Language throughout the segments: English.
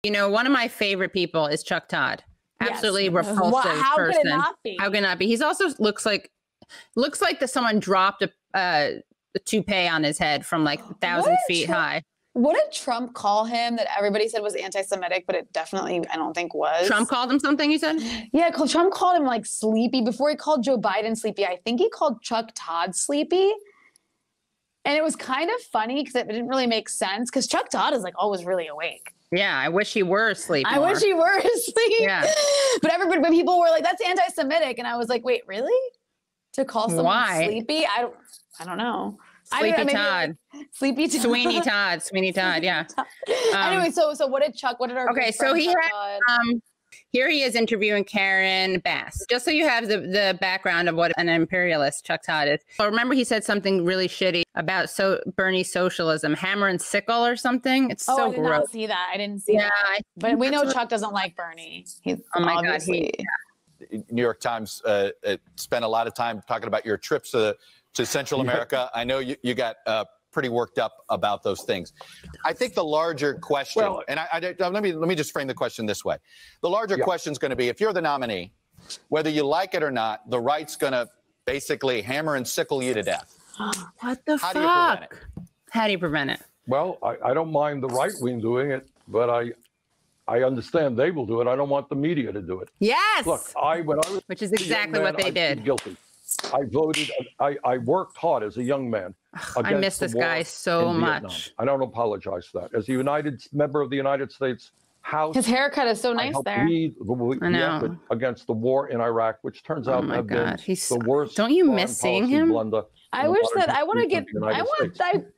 You know, one of my favorite people is Chuck Todd. Absolutely Yes. repulsive How person. could it not be? How could it not be? He's also looks like that someone dropped a toupee on his head from like 1,000 feet high. What did Trump call him that everybody said was anti-Semitic, but it definitely, I don't think was? Trump called him something, you said? Yeah, Trump called him like sleepy. Before he called Joe Biden sleepy, I think he called Chuck Todd sleepy. And it was kind of funny because it didn't really make sense because Chuck Todd is like always really awake. Yeah, I wish he were asleep. I wish he were asleep. Yeah. But people were like, that's anti-Semitic. And I was like, wait, really? To call someone sleepy? I don't know. Sleepy Todd. Sleepy Todd. Sweeney Todd, yeah. Anyway, so what did our okay, so he had here he is interviewing Karen Bass. Just so you have the background of what an imperialist Chuck Todd is. So remember he said something really shitty about Bernie socialism, hammer and sickle or something. It's so gross. I did not see that. I didn't see that. But we know Chuck doesn't like Bernie. He's obviously. New York Times spent a lot of time talking about your trips to Central America. I know you got pretty worked up about those things. I think the larger question, and let me just frame the question this way. The larger question is going to be, if you're the nominee, whether you like it or not, the right's going to basically hammer and sickle you to death. What the fuck? How do you prevent it? How do you prevent it? Well, I don't mind the right wing doing it, but I understand they will do it. I don't want the media to do it. Yes. Look, when I was which is exactly what they did. Guilty. I voted. I worked hard as a young man. I miss this guy so much. I don't apologize for that. As a member of the United States House, his haircut is so nice there. I know. Against the war in Iraq, which turns out to have been the worst. Don't you miss seeing him? I wish that I want to get.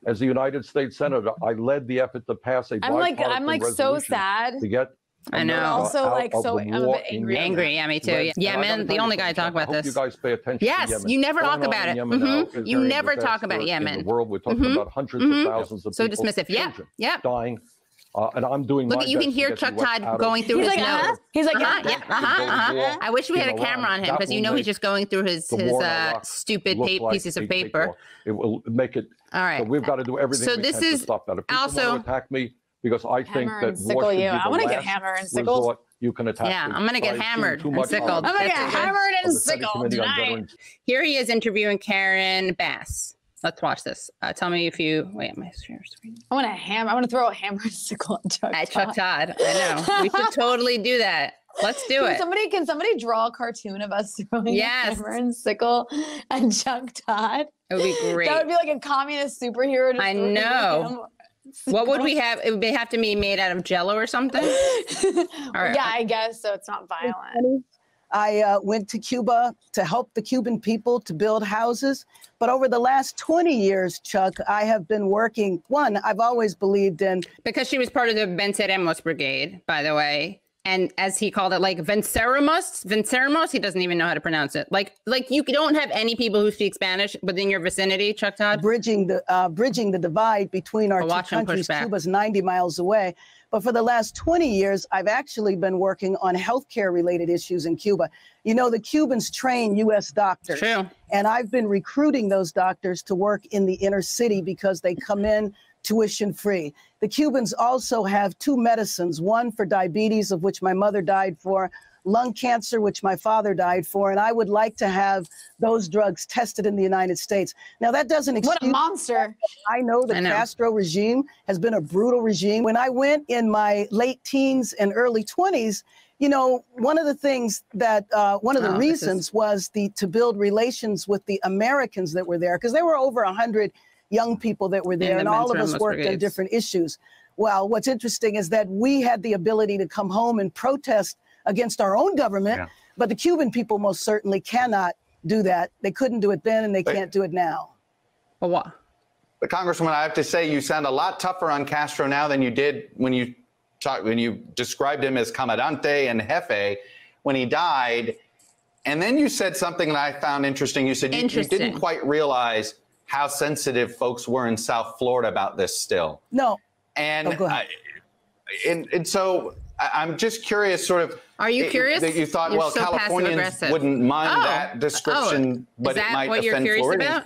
As the United States Senator, I led the effort to pass a bipartisan I'm like so sad to get. I know. Also, like, so I'm a bit angry. Angry, yeah, me too. Yemen, the only guy to talk about this. You guys pay attention. Yes, you never talk about it. You never talk about Yemen. In the world, we're talking about hundreds of thousands of people. So dismissive. Yeah. Dying. And I'm doing. Look, you can hear Chuck Todd going through his notes. He's like, I wish we had a camera on him because he's just going through his stupid pieces of paper. It will make it. All right. So we've got to do everything we can to stop that. If people want to attack me, because I think that war should be I want to get hammered and sickled. You can attack. Yeah, I'm going to get hammered and sickled. I'm going to get hammered and sickled tonight. Here he is interviewing Karen Bass. Let's watch this. Tell me if you wait. My screen. I want to throw a hammer and sickle at Chuck Todd. I know. We should totally do that. Let's do it. Can somebody draw a cartoon of us throwing a hammer and sickle at Chuck Todd? It would be great. That would be like a communist superhero. I know. What would we have? It would have to be made out of Jell-O or something? Right. Yeah, I guess so. It's not violent. I went to Cuba to help the Cuban people to build houses. But over the last 20 years, Chuck, I have been working. One, I've always believed in. Because she was part of the Venceremos Brigade, by the way. And as he called it, like Venceremos, he doesn't even know how to pronounce it. Like you don't have any people who speak Spanish within your vicinity, Chuck Todd? Bridging the divide between our two countries. Cuba's 90 miles away. But for the last 20 years, I've actually been working on healthcare related issues in Cuba. You know, the Cubans train U.S. doctors. True. And I've been recruiting those doctors to work in the inner city because they come in tuition free. The Cubans also have two medicines, one for diabetes, of which my mother died for, lung cancer, which my father died for, and I would like to have those drugs tested in the United States. Now, that doesn't excuse— What a monster. I know the Castro regime has been a brutal regime. When I went in my late teens and early 20s, you know, one of the things that, one of the reasons was to build relations with the Americans that were there, because there were over 100 young people that were there, and all of us worked on different issues. Well, what's interesting is that we had the ability to come home and protest against our own government, but the Cuban people most certainly cannot do that. They couldn't do it then, and they can't do it now. Well, what? But Congresswoman, I have to say, you sound a lot tougher on Castro now than you did when you described him as comandante and jefe when he died. And then you said something that I found interesting. You said you didn't quite realize how sensitive folks were in South Florida about this still. No. And and so I'm just curious, sort of. Are you curious? That you thought, Californians wouldn't mind that description, but it might offend Floridians.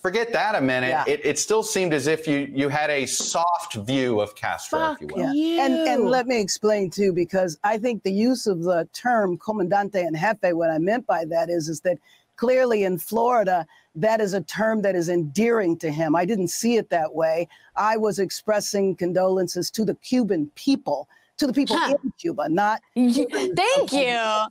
forget that a minute. Yeah. It still seemed as if you had a soft view of Castro, if you will. Yeah. And let me explain too, because I think the use of the term comandante en jefe, what I meant by that is that clearly in Florida, that is a term that is endearing to him. I didn't see it that way. I was expressing condolences to the Cuban people, to the people in Cuba, not. Thank you. I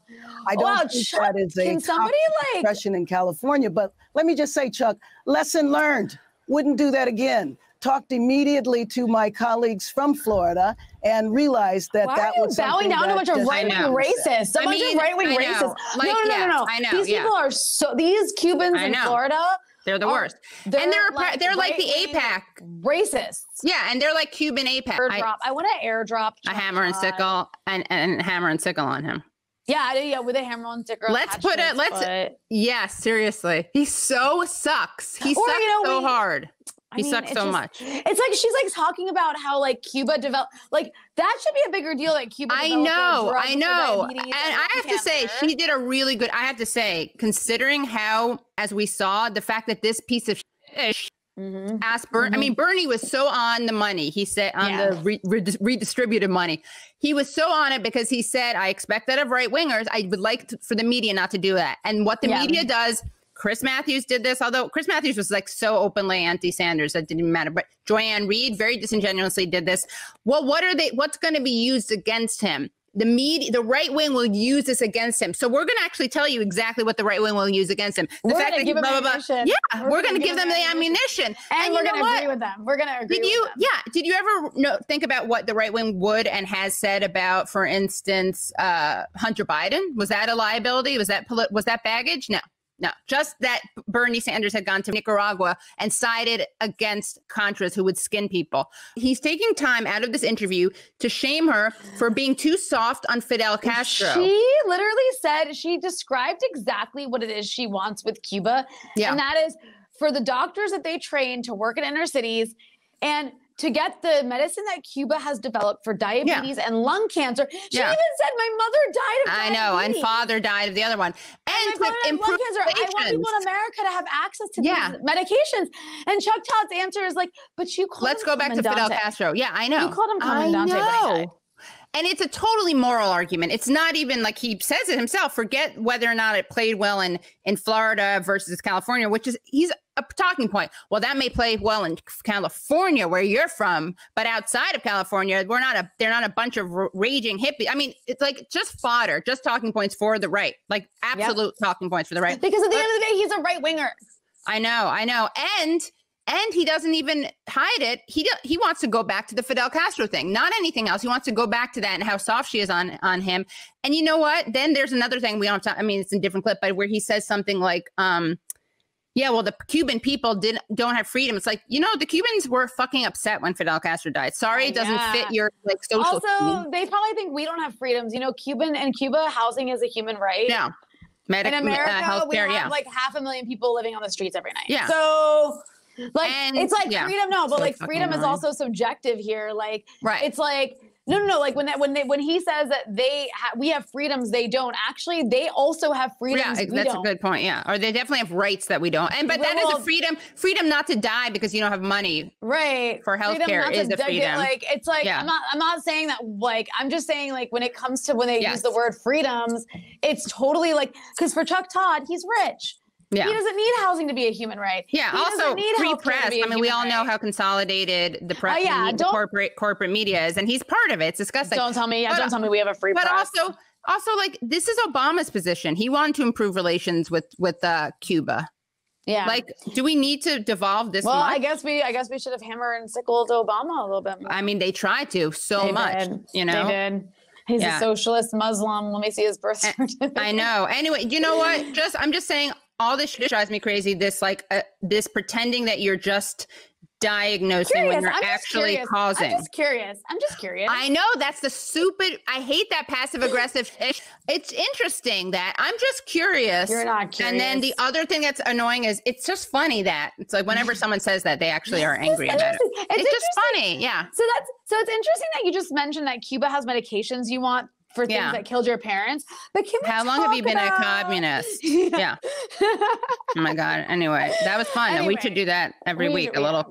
don't think that is a top expression in California. But let me just say, Chuck, lesson learned. Wouldn't do that again. Talked immediately to my colleagues from Florida and realized that that was bowing down to a bunch of right-wing racists. A bunch of right-wing racists. Like, no. I know. These people are these Cubans in Florida. They're the worst. And they're like the APAC racists. Yeah, and they're like Cuban APAC. I want to airdrop a hammer and sickle and hammer and sickle on him. Yeah, with a hammer and sickle. Yes, seriously. He so sucks. He sucks so hard. He sucks so much. It's like she's like talking about how like Cuba developed, like that should be a bigger deal that Cuba developed. I know. And I have to say, she did a really good, I have to say, considering how, as we saw, the fact that this piece of shit asked Bernie, I mean, Bernie was so on the money. He said on the redistributed money. He was so on it because he said, I expect that of right wingers. I would like for the media not to do that. And what the media does, Chris Matthews did this, although Chris Matthews was like so openly anti-Sanders that didn't matter. But Joanne Reed very disingenuously did this. Well, what's going to be used against him? The media, the right wing will use this against him. So we're going to actually tell you exactly what the right wing will use against him. The fact that give them ammunition. Yeah, we're going to give them the ammunition. And we're going to agree with them. We're going to agree with them. Yeah. Did you ever think about what the right wing would and has said about, for instance, Hunter Biden? Was that a liability? Was that baggage? No, just that Bernie Sanders had gone to Nicaragua and sided against Contras who would skin people. He's taking time out of this interview to shame her for being too soft on Fidel Castro. She literally said, she described exactly what it is she wants with Cuba. Yeah. And that is for the doctors that they train to work in inner cities and to get the medicine that Cuba has developed for diabetes and lung cancer. She even said, my mother died of diabetes. I know, and father died of the other one. And to improve lung cancer. I want people in America to have access to these medications. And Chuck Todd's answer is like, but you called Let's go back to Fidel Castro. Yeah, I know. You called him Comandante. I know. And it's a totally moral argument. It's not even like he says it himself. Forget whether or not it played well in Florida versus California, which is he's a talking point. Well, that may play well in California, where you're from, but outside of California, they're not a bunch of raging hippies. I mean, it's like just fodder, just talking points for the right, like absolute talking points for the right. Because at the end of the day, he's a right winger. I know, and he doesn't even hide it. He wants to go back to the Fidel Castro thing, not anything else. He wants to go back to that and how soft she is on him. And you know what? Then there's another thing we don't have to, I mean, it's a different clip, but where he says something like, yeah, well, the Cuban people don't have freedom. It's like, the Cubans were fucking upset when Fidel Castro died. Sorry, it doesn't fit your like social. Also, they probably think we don't have freedoms. Cuba, housing is a human right. Yeah. In America, healthcare, we have like 500,000 people living on the streets every night. Yeah. So it's like freedom. No, but like freedom is also subjective here. Like, it's like, no. Like when he says that we have freedoms, they don't. Actually, they also have freedoms. Yeah, that's a good point. Yeah, or they definitely have rights that we don't. But that is a freedom not to die because you don't have money. Right. For healthcare is a freedom. Like it's like I'm not saying that. Like I'm just saying like when it comes to when they use the word freedoms, it's totally like because for Chuck Todd, he's rich. Yeah. He doesn't need housing to be a human right. Yeah. Also, free press. I mean, we all know how consolidated the press, the corporate media is, and he's part of it. It's disgusting. Don't tell me. Don't tell me we have a free press. But also, like this is Obama's position. He wanted to improve relations with Cuba. Yeah. Like, do we need to devolve this? Well, much? I guess we should have hammered and sickled Obama a little bit more. I mean, they tried to so much. They did. He's a socialist Muslim. Let me see his birth certificate. I know. Anyway, you know what? I'm just saying. All this shit drives me crazy. This this pretending that you're just diagnosing when you're actually causing. I'm just curious. I know that's the stupid. I hate that passive aggressive. It's interesting that I'm just curious. You're not curious. And then the other thing that's annoying is it's just funny that it's like whenever someone says that, they actually are angry about it. It's just funny. Yeah. So it's interesting that you just mentioned that Cuba has medications you want for things that killed your parents. But can we How long have you been a communist? Yeah. Oh my God. Anyway, that was fun. And we should do that every week. A little